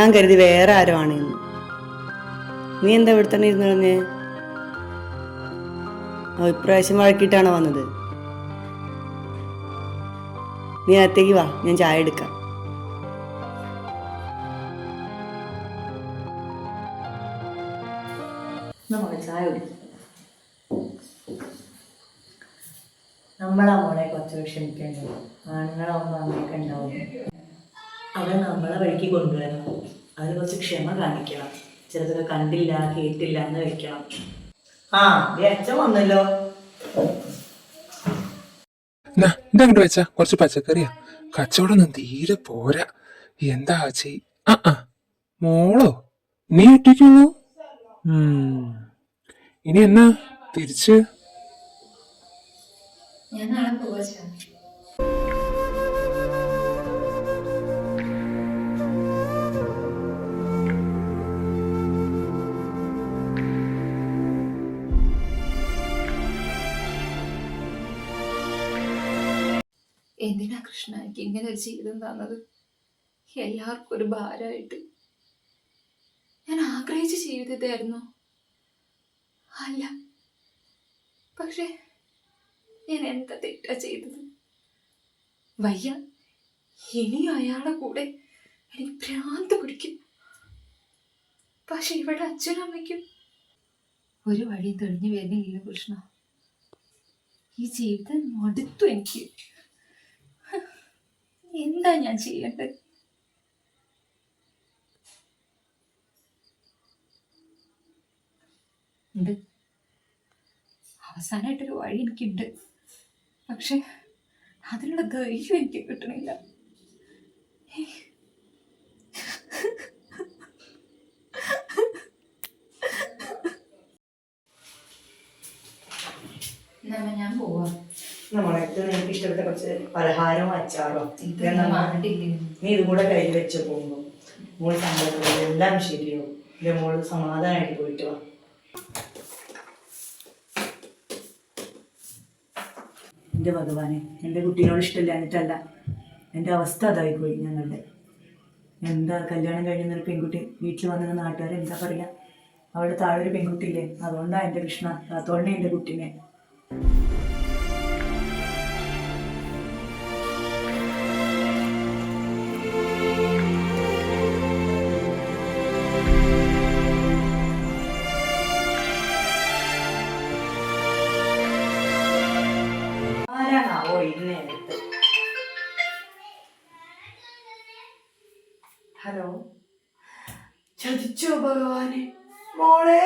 ഞാൻ കരുതി വേറെ ആരോ ആണെന്ന്. നീ എന്താ ഇവിടെ തന്നെ ഇരുന്ന് കളഞ്ഞേ? ഇപ്രാവശ്യം വഴക്കിട്ടാണോ വന്നത്? നീ അകത്തേക്ക് വാ, ഞാൻ ചായ എടുക്കാം. ചായ നമ്മളാ മോളെ കുറച്ച് വിഷമിക്കേണ്ടത്. ആണുങ്ങളാവുമ്പോൾ അങ്ങനെയൊക്കെ ഉണ്ടാവും. അവരെ നമ്മളെ വഴിക്ക് കൊണ്ടുവരണം. അതിന് കുറച്ച് ക്ഷമ കാണിക്കണം. ചിലതൊക്കെ കണ്ടില്ല കേട്ടില്ല എന്ന് വെക്കണം. അച്ഛൻ വന്നല്ലോ. ഇതങ്ങോട്ട് വെച്ചാ കുറച്ച് പച്ചക്കറിയാ. കച്ചവടമൊന്നും തീരെ പോരാ. എന്താ മോളോ? നീ ഒറ്റയ്ക്കുള്ളൂ? ഇനി എന്നാ തിരിച്ച്? ഞാൻ നാളെ പോവാ. എന്തിനാ കൃഷ്ണ എനിക്ക് ഇങ്ങനെ ഒരു ജീവിതം തന്നത്? എല്ലാവർക്കും ഒരു ഭാരമായിട്ട്. ഞാൻ ആഗ്രഹിച്ച ജീവിതത്തായിരുന്നു അല്ല. പക്ഷെ ഞാൻ എന്താ തെറ്റാ ചെയ്തത്? വയ്യ, ഇനി അയാളുടെ കൂടെ എനിക്ക് ഭ്രാന്ത് പിടിക്കും. പക്ഷെ ഇവിടെ അച്ഛനും അമ്മയ്ക്കും ഒരു വഴി തെളിഞ്ഞു വരുന്നില്ല കൃഷ്ണ. ഈ ജീവിതം മടുത്തു എനിക്ക്. എന്താ ഞാൻ ചെയ്യേണ്ടത്? ഉണ്ട്, അവസാനമായിട്ടൊരു വഴി എനിക്കുണ്ട്. പക്ഷെ അതിനുള്ള ധൈര്യം എനിക്ക് കിട്ടണില്ല. ഞാൻ പോവാ. എനിക്ക് ഇഷ്ടപ്പെട്ട കുറച്ച് പലഹാരവും അച്ചാറോ നീ ഇതും കൂടെ കയ്യിൽ വെച്ച് പോകുമ്പോ മോള് സങ്കടത്തോടെ എല്ലാം ശരിയാവും. എന്റെ മോള് സമാധാനമായിട്ട് പോയിട്ട് വാ. എൻ്റെ ഭഗവാനെ, എൻ്റെ കുട്ടീനോട് ഇഷ്ടമില്ലാഞ്ഞിട്ടല്ല, എൻ്റെ അവസ്ഥ അതായിപ്പോയി ഞങ്ങളുടെ. എന്താ കല്യാണം കഴിയുന്നൊരു പെൺകുട്ടി വീട്ടിൽ വന്നത് നാട്ടുകാർ എന്താ പറയുക? അവിടെ താഴെ ഒരു പെൺകുട്ടിയില്ലേ, അതുകൊണ്ടാണ് എൻ്റെ കൃഷ്ണ, അതുകൊണ്ടേ എൻ്റെ കുട്ടീനെ. ആരാണാവോ ഇരുന്നേരത്ത്? ഹലോ, ചതിച്ചോ ഭഗവാനെ? മോളെ